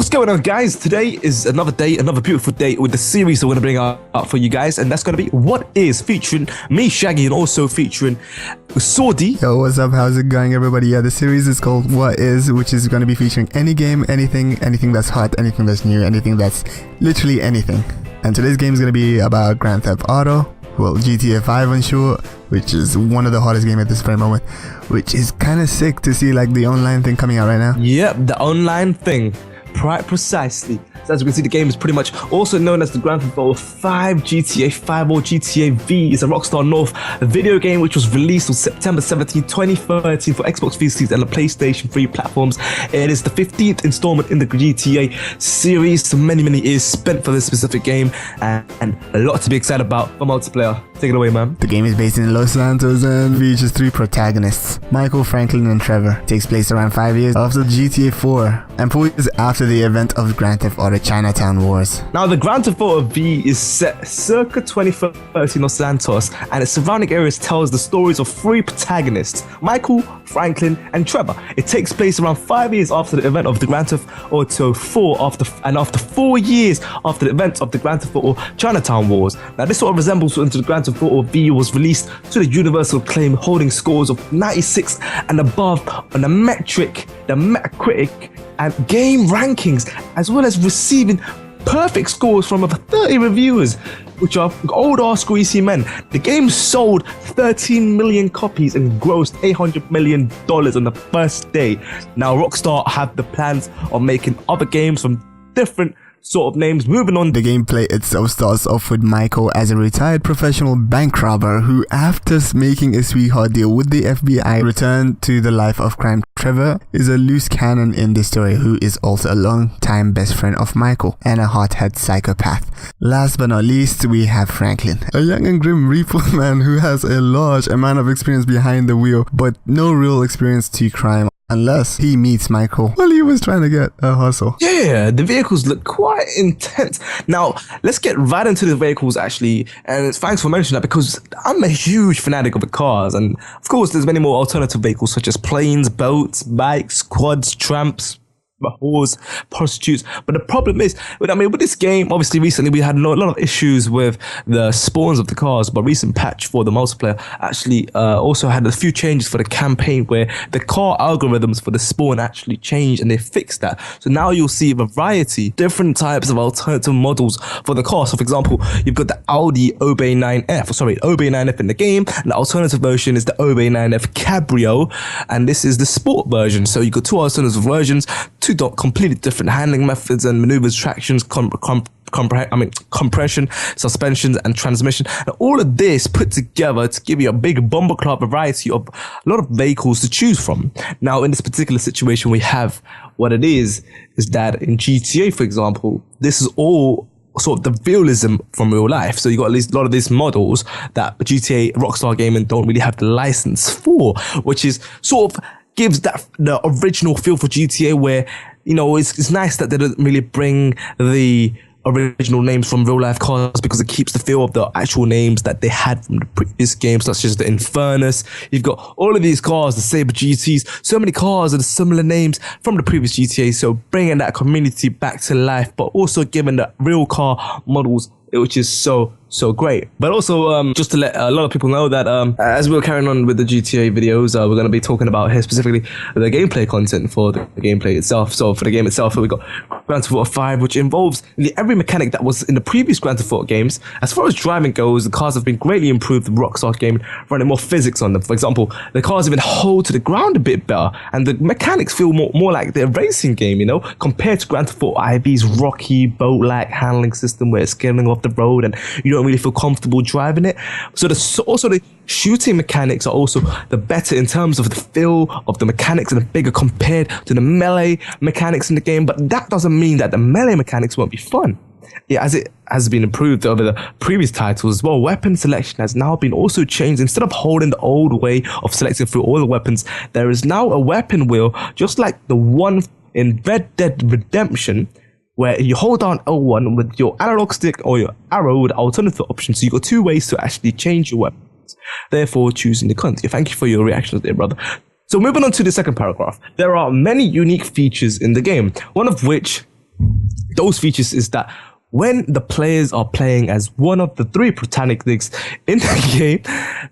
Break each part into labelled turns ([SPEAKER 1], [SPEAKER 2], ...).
[SPEAKER 1] What's going on, guys? Today is another day, another beautiful day with the series that we're going to bring out for you guys, and that's going to be What Is, featuring me, Shaggy, and also featuring Swordy.
[SPEAKER 2] Yo, what's up? How's it going, everybody? Yeah, the series is called What Is, which is going to be featuring any game, anything that's hot, anything that's new, anything that's literally anything. And today's game is going to be about Grand Theft Auto, well, GTA 5 on short, which is one of the hottest games at this very moment, which is kind of sick to see like the online thing coming out right now.
[SPEAKER 1] Yep, the online thing. Precisely. So as you can see, the game is pretty much also known as the Grand Theft Auto 5 GTA 5 or GTA V. It's a Rockstar North video game which was released on September 17, 2013 for Xbox 360 and the PlayStation 3 platforms. It is the 15th installment in the GTA series, so many years spent for this specific game and a lot to be excited about for multiplayer. Take it away, man.
[SPEAKER 2] The game is based in Los Santos and features three protagonists, Michael, Franklin, and Trevor. It takes place around 5 years after GTA 4 and 4 years after the event of Grand Theft Auto Chinatown Wars.
[SPEAKER 1] Now, the Grand Theft Auto V is set circa 2013 Los Santos, and its surrounding areas tells the stories of three protagonists, Michael, Franklin, and Trevor. It takes place around 5 years after the event of the Grand Theft Auto 4 after 4 years after the event of the Grand Theft Auto Chinatown Wars. Now, this sort of resembles into the Grand Theft Auto V was released to the universal acclaim, holding scores of 96 and above on the Metacritic and game rankings, as well as receiving perfect scores from over 30 reviewers, which are old ass greasy men. The game sold 13 million copies and grossed $800 million on the first day. Now, Rockstar have the plans of making other games from different sort of names. Moving on.
[SPEAKER 2] The gameplay itself starts off with Michael as a retired professional bank robber who, after making a sweetheart deal with the FBI, returned to the life of crime. Trevor is a loose cannon in this story who is also a long-time best friend of Michael and a hothead psychopath. Last but not least, we have Franklin, a young and grim repo man who has a large amount of experience behind the wheel, but no real experience to crime, unless he meets Michael while he was trying to get a hustle.
[SPEAKER 1] Yeah, the vehicles look quite intense. Now, let's get right into the vehicles, actually. And thanks for mentioning that, because I'm a huge fanatic of the cars. And of course, there's many more alternative vehicles, such as planes, boats, bikes, quads, tramps, whores, prostitutes. But the problem is, with this game, obviously recently we had a lot of issues with the spawns of the cars, but recent patch for the multiplayer actually also had a few changes for the campaign where the car algorithms for the spawn actually changed, and they fixed that. So now you'll see a variety, different types of alternative models for the car. So for example, you've got the Audi OB9F in the game, and the alternative version is the OB9F Cabrio, and this is the sport version. So you've got two alternative versions, two completely different handling methods and maneuvers, tractions, compression, suspensions, and transmission, and all of this put together to give you a big bumper club variety of a lot of vehicles to choose from. Now, in this particular situation, we have what it is that in GTA, for example, this is all sort of the realism from real life. So you got at least a lot of these models that GTA Rockstar Gaming don't really have the license for, which is sort of gives that the original feel for GTA, where it's nice that they don't really bring the original names from real life cars, because it keeps the feel of the actual names that they had from the previous games, such as the Infernus. You've got all of these cars, the Sabre GTs, so many cars with similar names from the previous GTA. So bringing that community back to life, but also giving the real car models, which is so great. But also, just to let a lot of people know that as we're carrying on with the GTA videos, we're going to be talking about here specifically the gameplay content for the gameplay itself. So for the game itself, we got Grand Theft Auto 5, which involves every mechanic that was in the previous Grand Theft Auto games. As far as driving goes, the cars have been greatly improved with Rockstar Gaming running more physics on them. For example, the cars even hold to the ground a bit better, and the mechanics feel more like the racing game, compared to Grand Theft Auto IV's rocky boat-like handling system where it's scaling off the road and you don't really feel comfortable driving it. So the shooting mechanics are also the better in terms of the feel of the mechanics, and the bigger compared to the melee mechanics in the game. But that doesn't mean that the melee mechanics won't be fun. Yeah, as it has been improved over the previous titles as well, weapon selection has now been also changed. Instead of holding the old way of selecting through all the weapons, there is now a weapon wheel, just like the one in Red Dead Redemption, where you hold down L1 with your analog stick or your arrow with alternative options. So you've got two ways to actually change your weapons, therefore choosing the content. Thank you for your reactions there, brother. So moving on to the second paragraph, there are many unique features in the game, one of which those features is that when the players are playing as one of the three protagonists in the game,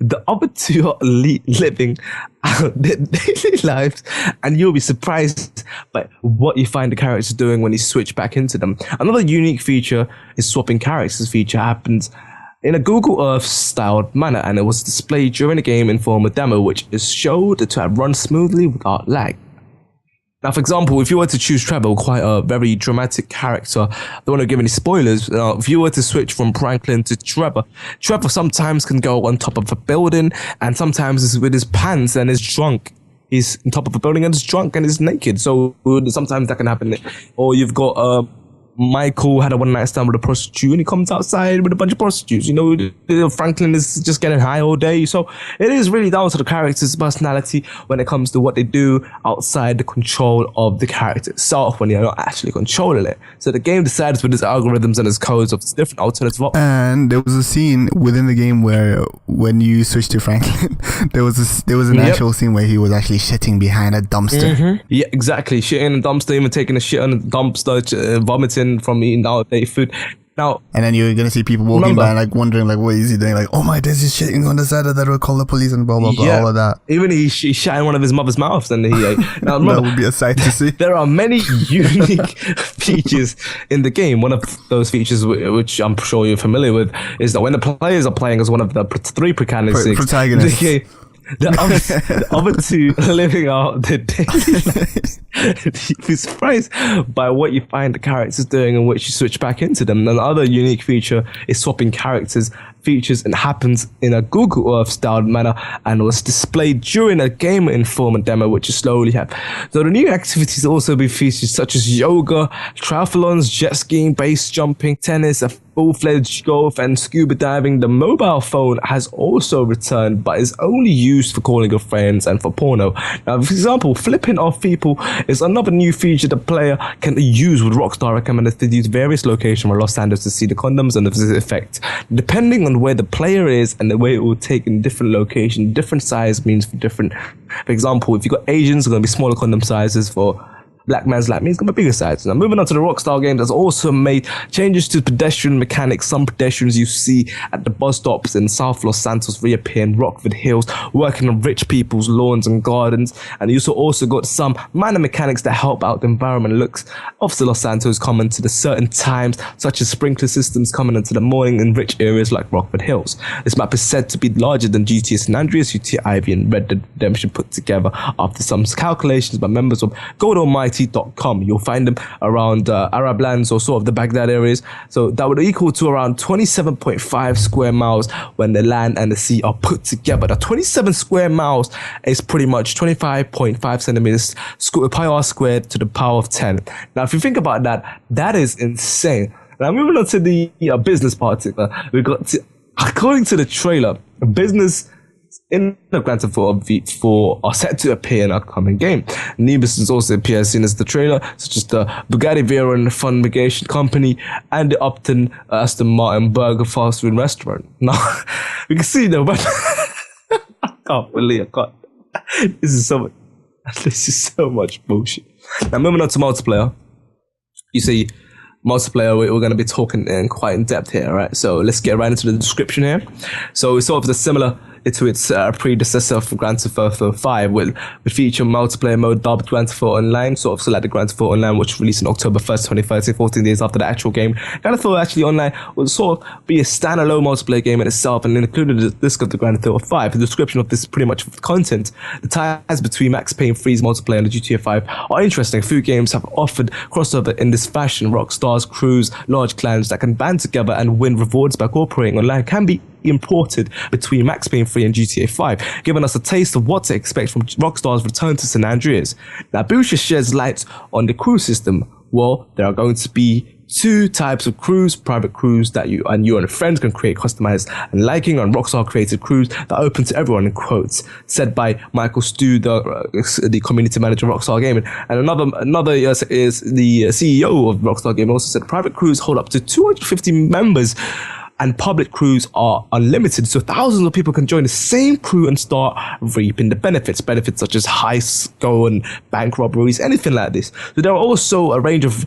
[SPEAKER 1] the other two are living out their daily lives, and you'll be surprised by what you find the characters doing when you switch back into them. Another unique feature is swapping characters. Feature happens in a Google Earth styled manner, and it was displayed during the game in form of demo, which is showed to have run smoothly without lag. Now, for example, if you were to choose Trevor, quite a very dramatic character, I don't want to give any spoilers. If you were to switch from Franklin to Trevor, Trevor sometimes can go on top of a building, and sometimes is with his pants and is drunk. He's on top of a building and is drunk and is naked. So sometimes that can happen. Or you've got Michael had a one night stand with a prostitute, and he comes outside with a bunch of prostitutes. You know, Franklin is just getting high all day. So it is really down to the character's personality when it comes to what they do outside the control of the character itself, when you're not actually controlling it. So the game decides with its algorithms and its codes of different alternative options.
[SPEAKER 2] And there was a scene within the game where when you switched to Franklin, there was an actual scene where he was actually shitting behind a dumpster.
[SPEAKER 1] Mm-hmm. Yeah, exactly. Shitting in a dumpster, even taking a shit on a dumpster, vomiting from eating outdated food. Now,
[SPEAKER 2] and then you're gonna see people walking by, like wondering, like, what is he doing? Like, oh my, there's this shitting on the side of that. We'll call the police and blah blah blah. All of that.
[SPEAKER 1] Even he shot in one of his mother's mouths, and he ate. Now,
[SPEAKER 2] remember, that would be a sight to see.
[SPEAKER 1] There are many unique features in the game. One of those features, which I'm sure you're familiar with, is that when the players are playing as one of the three protagonists. The other two are living out their daily lives. You'd be surprised by what you find the characters doing and which you switch back into them. Another unique feature is swapping features, and happens in a Google Earth styled manner, and was displayed during a game informant demo, which you slowly have. So the new activities also be featured such as yoga, triathlons, jet skiing, base jumping, tennis, a full-fledged golf, and scuba diving. The mobile phone has also returned, but is only used for calling your friends and for porno. Now, for example, flipping off people is another new feature the player can use, with Rockstar recommended to use various locations around Los Angeles to see the condoms and the effect. Depending on where the player is and the way it will take in different location, different size means for different. For example, if you've got Asians, it's going to be smaller condom sizes. For black man's like me, it's got a bigger size. Now, moving on to the Rockstar game, that's also made changes to pedestrian mechanics. Some pedestrians you see at the bus stops in South Los Santos reappear in Rockford Hills, working on rich people's lawns and gardens. And you also got some minor mechanics that help out the environment looks of Los Santos coming to the certain times, such as sprinkler systems coming into the morning in rich areas like Rockford Hills. This map is said to be larger than GTA San Andreas, GTA Ivy, and Red Dead Redemption put together after some calculations by members of God Almighty. You'll find them around Arab lands or sort of the Baghdad areas. So that would equal to around 27.5 square miles when the land and the sea are put together. The 27 square miles is pretty much 25.5 centimeters pi squared to the power of 10. Now, if you think about that, that is insane. Now, moving on to the business part, we got according to the trailer, business in the Grand Theft Auto V4 are set to appear in our upcoming game. New businesses also appear as seen as the trailer, such as the Bugatti Veyron Funimation Company and the Upton Aston Martin Burger fast food restaurant. Now, we can see the I can't believe This is so much bullshit. Now, moving on to multiplayer. You see, multiplayer, we're going to be talking quite in depth here, right? So let's get right into the description here. So it's sort of the similar to its predecessor for Grand Theft Auto 5, will feature multiplayer mode dubbed Grand Theft Auto Online, sort of like the Grand Theft Auto Online, which released on October 1st, 2013, 14 days after the actual game. Grand Theft Auto actually Online will sort of be a standalone multiplayer game in itself, and included the disc of the Grand Theft Auto 5. The description of this pretty much the content. The ties between Max Payne 3's multiplayer and the GTA 5 are interesting. Few games have offered crossover in this fashion. Rockstar's crews, large clans that can band together and win rewards by cooperating online can be imported between Max Payne 3 and GTA 5, giving us a taste of what to expect from Rockstar's return to San Andreas. Now, Boucher sheds light on the crew system. Well, there are going to be two types of crews: private crews that you and friends can create, customize, and liking, and Rockstar created crews that are open to everyone, in quotes, said by Michael Stu, the community manager of Rockstar Gaming. And another is the CEO of Rockstar Gaming also said private crews hold up to 250 members, and public crews are unlimited, so thousands of people can join the same crew and start reaping the benefits such as heists, and bank robberies, anything like this. So there are also a range of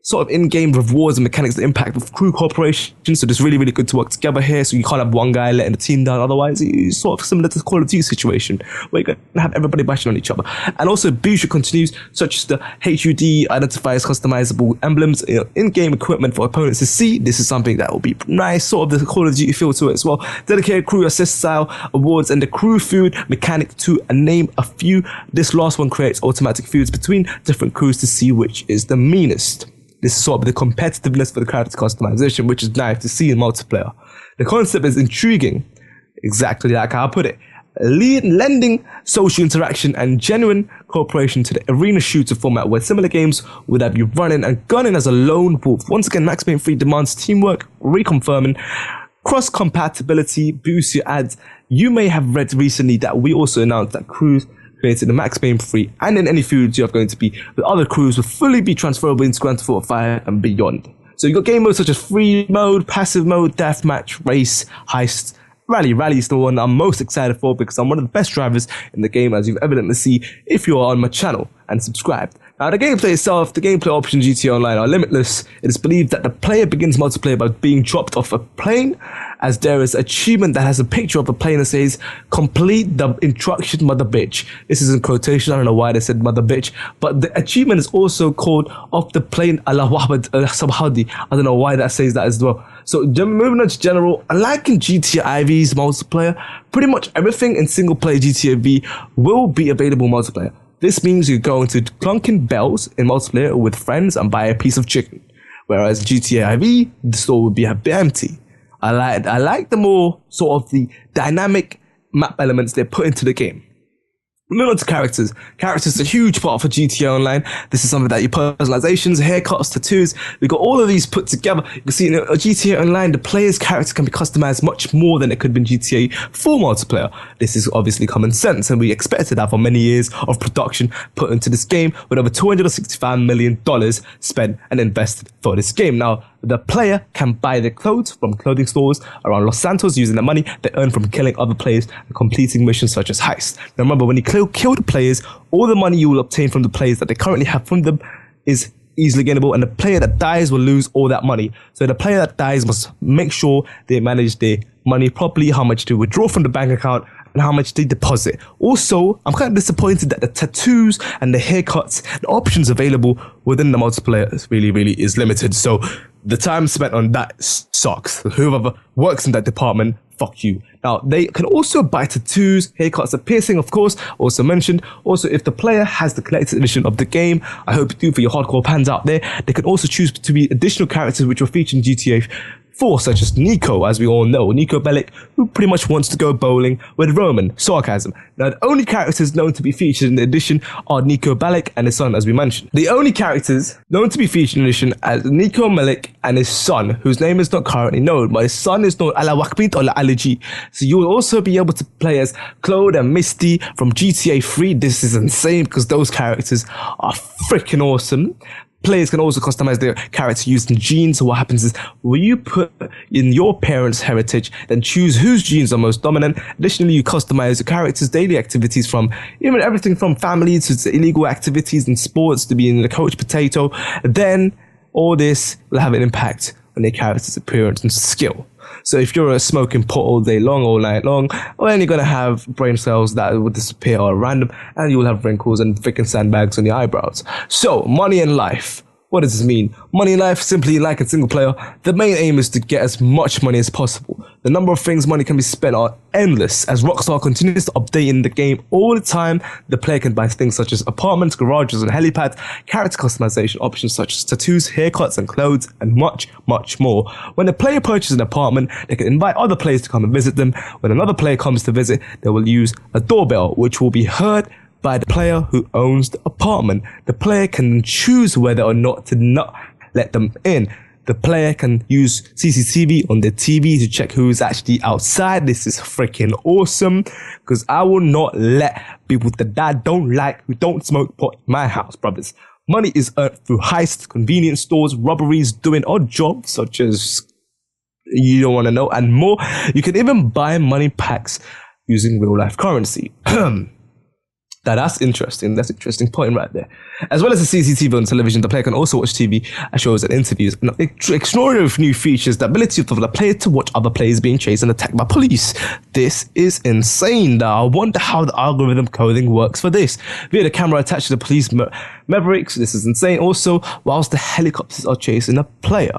[SPEAKER 1] sort of in-game rewards and mechanics that impact with crew cooperation. So it's really, really good to work together here. So you can't have one guy letting the team down. Otherwise, it's sort of similar to the Call of Duty situation where you're going to have everybody bashing on each other. And also boost your continues, such as the HUD identifies customizable emblems, in-game equipment for opponents to see. This is something that will be nice, sort of the Call of Duty feel to it as well. Dedicated crew assist style awards and the crew food mechanic to name a few. This last one creates automatic feuds between different crews to see which is the meanest. This is sort of the competitiveness for the character customization, which is nice to see in multiplayer. The concept is intriguing, exactly like how I put it, lending social interaction and genuine cooperation to the arena shooter format where similar games would have you running and gunning as a lone wolf. Once again, Max Payne 3 demands teamwork, reconfirming cross-compatibility, boosts your ads. You may have read recently that we also announced that crews created in Max Payne 3 and in any feuds you are going to be with other crews will fully be transferable into Grand Theft Auto 5 and beyond. So you've got game modes such as free mode, passive mode, deathmatch, race, heist. Rally is the one I'm most excited for because I'm one of the best drivers in the game, as you've evidently seen if you are on my channel and subscribed. Now, the gameplay itself, the gameplay options in GTA Online are limitless. It is believed that the player begins multiplayer by being dropped off a plane, as there is an achievement that has a picture of a plane that says, complete the instruction, mother bitch. This is in quotation, I don't know why they said mother bitch, but the achievement is also called off the plane, Allahu Akbar, Sabhadi. I don't know why that says that as well. So moving on to general, unlike in GTA V's multiplayer, pretty much everything in single player GTA V will be available multiplayer. This means you go into Clunkin' Bells in multiplayer with friends and buy a piece of chicken. Whereas GTA IV, the store would be a bit empty. I like the more sort of the dynamic map elements they put into the game. Moving on to characters. Characters are a huge part for GTA Online. This is something that your personalizations, haircuts, tattoos, we've got all of these put together. You can see in GTA Online, the player's character can be customized much more than it could be in GTA 4 multiplayer. This is obviously common sense, and we expected that for many years of production put into this game with over $265 million spent and invested for this game. Now, the player can buy their clothes from clothing stores around Los Santos using the money they earn from killing other players and completing missions such as heists. Now remember, when you kill the players, all the money you will obtain from the players that they currently have from them is easily gainable, and the player that dies will lose all that money. So the player that dies must make sure they manage their money properly, how much to withdraw from the bank account and how much they deposit. Also, I'm kind of disappointed that the tattoos and the haircuts, the options available within the multiplayer really is limited. So the time spent on that sucks. Whoever works in that department, fuck you. Now, they can also buy tattoos, haircuts, and piercing, of course, also mentioned. Also, if the player has the collector's edition of the game, I hope you do for your hardcore fans out there, they can also choose to be additional characters which were featured in GTA 4, such as Nico, as we all know, Nico Bellic, who pretty much wants to go bowling with Roman, sarcasm. Now, the only characters known to be featured in the edition are Nico Bellic and his son, as we mentioned. The only characters known to be featured in the edition are Nico Bellic and his son, whose name is not currently known, but his son is known Ala Wakbit or Ali G. So you will also be able to play as Claude and Misty from GTA 3. This is insane because those characters are freaking awesome. Players can also customize their character using genes. So what happens is, will you put in your parents' heritage, then choose whose genes are most dominant. Additionally, you customize your character's daily activities from even everything from family to illegal activities and sports to being a coach potato. Then all this will have an impact on their character's appearance and skill. So if you're smoking pot all day long, all night long, well, then you're going to have brain cells that will disappear or random, and you will have wrinkles and freaking sandbags on your eyebrows. So, money and life. What does this mean? Money in life, simply like in single player, the main aim is to get as much money as possible. The number of things money can be spent are endless. As Rockstar continues to update in the game all the time, the player can buy things such as apartments, garages and helipads, character customization options such as tattoos, haircuts and clothes, and much more. When the player purchases an apartment, they can invite other players to come and visit them. When another player comes to visit, they will use a doorbell, which will be heard by the player who owns the apartment. The player can choose whether or not to not let them in. The player can use CCTV on their TV to check who is actually outside. This is freaking awesome because I will not let people that I don't like, who don't smoke pot in my house, brothers. Money is earned through heists, convenience stores, robberies, doing odd jobs such as you don't want to know, and more. You can even buy money packs using real life currency. Now that's interesting. That's an interesting point right there. As well as the CCTV on television, the player can also watch TV shows and interviews. And extraordinary new features, the ability for the player to watch other players being chased and attacked by police. This is insane. Now I wonder how the algorithm coding works for this. Via the camera attached to the police mavericks, this is insane. Also, whilst the helicopters are chasing a player.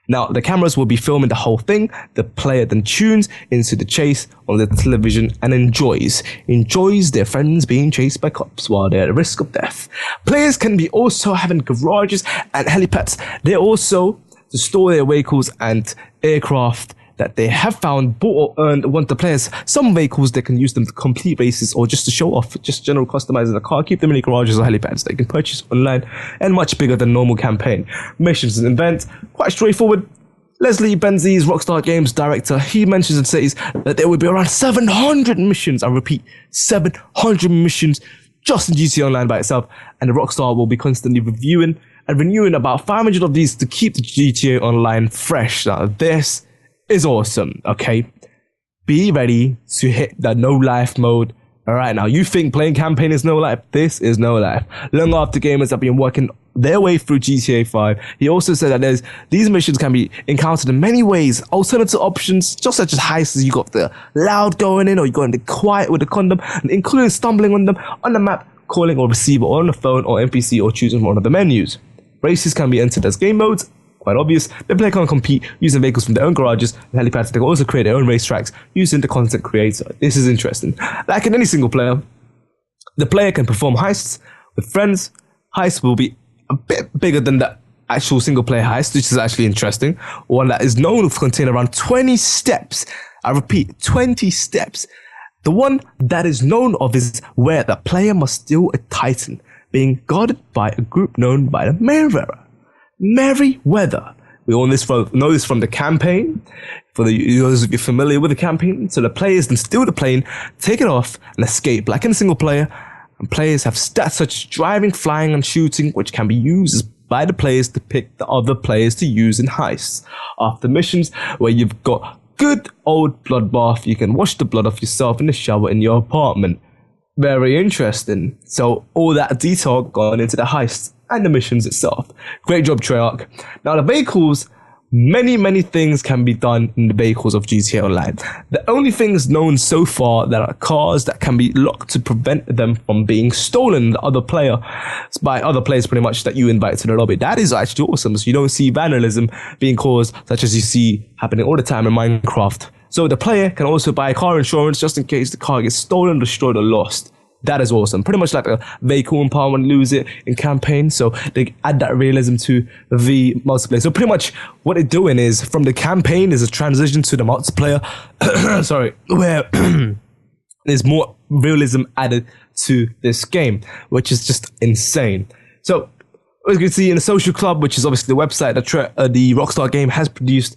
[SPEAKER 1] Now, the cameras will be filming the whole thing. The player then tunes into the chase on the television and enjoys their friends being chased by cops while they're at risk of death. Players can be also having garages and helipads. They're also to store their vehicles and aircraft that they have found, bought or earned once the players. Some vehicles, they can use them to complete races or just to show off, just general customizing the car, keep them in the garages or helipads. They can purchase online and much bigger than normal campaign. Missions and events, quite straightforward. Leslie Benzies, Rockstar Games director, he mentions and says that there will be around 700 missions. I repeat, 700 missions just in GTA Online by itself. And the Rockstar will be constantly reviewing and renewing about 500 of these to keep the GTA Online fresh. Now, this is awesome, okay? Be ready to hit the no life mode. All right, now you think playing campaign is no life? This is no life. Long after gamers have been working their way through GTA 5, he also said that these missions can be encountered in many ways. Alternative options, just such as heists, you got the loud going in, or you got in the quiet with the condom, and including stumbling on them on the map, calling or receiver, or on the phone or NPC, or choosing one of the menus. Races can be entered as game modes. Quite obvious. The player can compete using vehicles from their own garages and helipads. They can also create their own racetracks using the content creator. This is interesting. Like in any single player, the player can perform heists with friends. Heists will be a bit bigger than the actual single player heist, which is actually interesting. One that is known to contain around 20 steps. I repeat, 20 steps. The one that is known of is where the player must steal a Titan, being guarded by a group known by the Merryweather. Merryweather. We all know this from the campaign. For those of you familiar with the campaign, so the players then steal the plane, take it off, and escape. Like in a single player, and players have stats such as driving, flying, and shooting, which can be used by the players to pick the other players to use in heists. After missions where you've got good old bloodbath, you can wash the blood off yourself in the shower in your apartment. Very interesting. So all that detail gone into the heist and the missions itself. Great job, Treyarch. Now the vehicles, many things can be done in the vehicles of GTA Online. The only things known so far that are cars that can be locked to prevent them from being stolen by other players pretty much that you invite to the lobby. That is actually awesome. So you don't see vandalism being caused such as you see happening all the time in Minecraft. So the player can also buy car insurance just in case the car gets stolen, destroyed, or lost. That is awesome. Pretty much like a vehicle empowerment, lose it in campaign. So they add that realism to the multiplayer. So pretty much what they're doing is from the campaign is a transition to the multiplayer. Sorry, where there's more realism added to this game, which is just insane. So as you can see in the social club, which is obviously the website that the Rockstar game has produced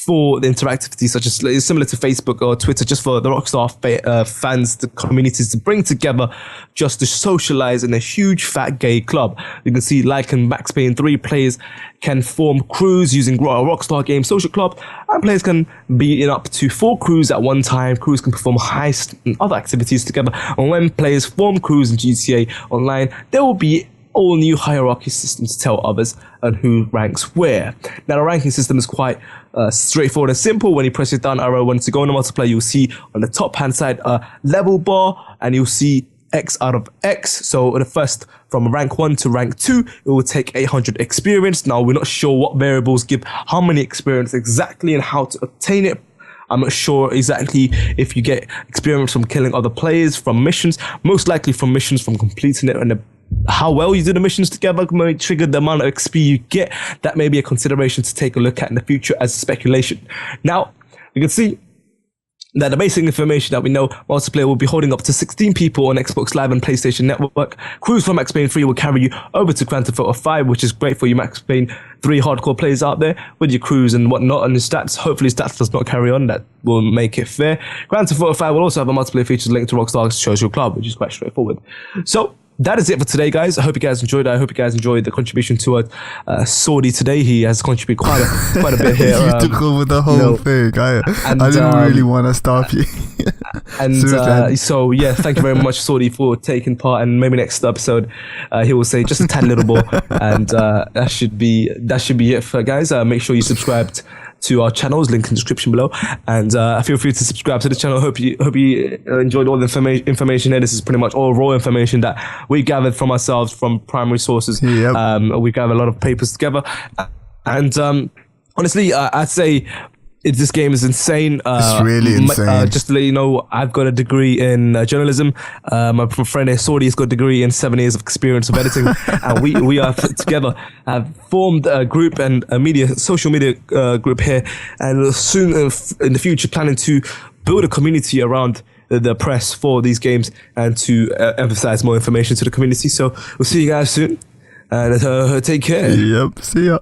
[SPEAKER 1] for the interactivity, such as similar to Facebook or Twitter, just for the Rockstar fans, the communities to bring together just to socialize in a huge fat gay club. You can see, like in Max Payne 3, players can form crews using Rockstar Game Social Club, and players can be in up to 4 crews at one time. Crews can perform heists and other activities together. And when players form crews in GTA Online, there will be all new hierarchy systems to tell others and who ranks where. Now the ranking system is quite straightforward and simple. When you press your down arrow, once you go into multiplayer, you'll see on the top hand side a level bar, and you'll see X out of X. So the first, from rank 1 to rank 2, it will take 800 experience. Now we're not sure what variables give how many experience exactly and how to obtain it. I'm not sure exactly if you get experience from killing other players, from missions, most likely from missions, from completing it, and how well you do the missions together may trigger the amount of XP you get. That may be a consideration to take a look at in the future as speculation. Now, you can see that the basic information that we know, multiplayer will be holding up to 16 people on Xbox Live and PlayStation Network. Crews from Max Payne 3 will carry you over to Grand Theft Auto 5, which is great for you Max Payne 3 hardcore players out there with your crews and whatnot, and your stats. Hopefully stats does not carry on. That will make it fair. Grand Theft Auto 5 will also have a multiplayer features linked to Rockstar's social club, which is quite straightforward. So that is it for today, guys. I hope you guys enjoyed it. I hope you guys enjoyed the contribution to Saudi today. He has contributed quite a bit here.
[SPEAKER 2] You took over the whole thing. I didn't really want to stop you.
[SPEAKER 1] So yeah, thank you very much, Saudi, for taking part. And maybe next episode, he will say just a tad little more, and that should be it for guys. Make sure you subscribed to our channels, link in the description below, and feel free to subscribe to the channel. Hope you enjoyed all the information here. This is pretty much all raw information that we gathered from ourselves from primary sources.
[SPEAKER 2] Yep.
[SPEAKER 1] We gathered a lot of papers together, and honestly, I'd say this game is insane.
[SPEAKER 2] It's really insane.
[SPEAKER 1] Just to let you know, I've got a degree in journalism. My friend here, Saudi, has got a degree in 7 years of experience of editing. And we are together have formed a group and a social media group here. And soon in the future, planning to build a community around the press for these games and to emphasize more information to the community. So we'll see you guys soon. And take care.
[SPEAKER 2] Yep. See ya.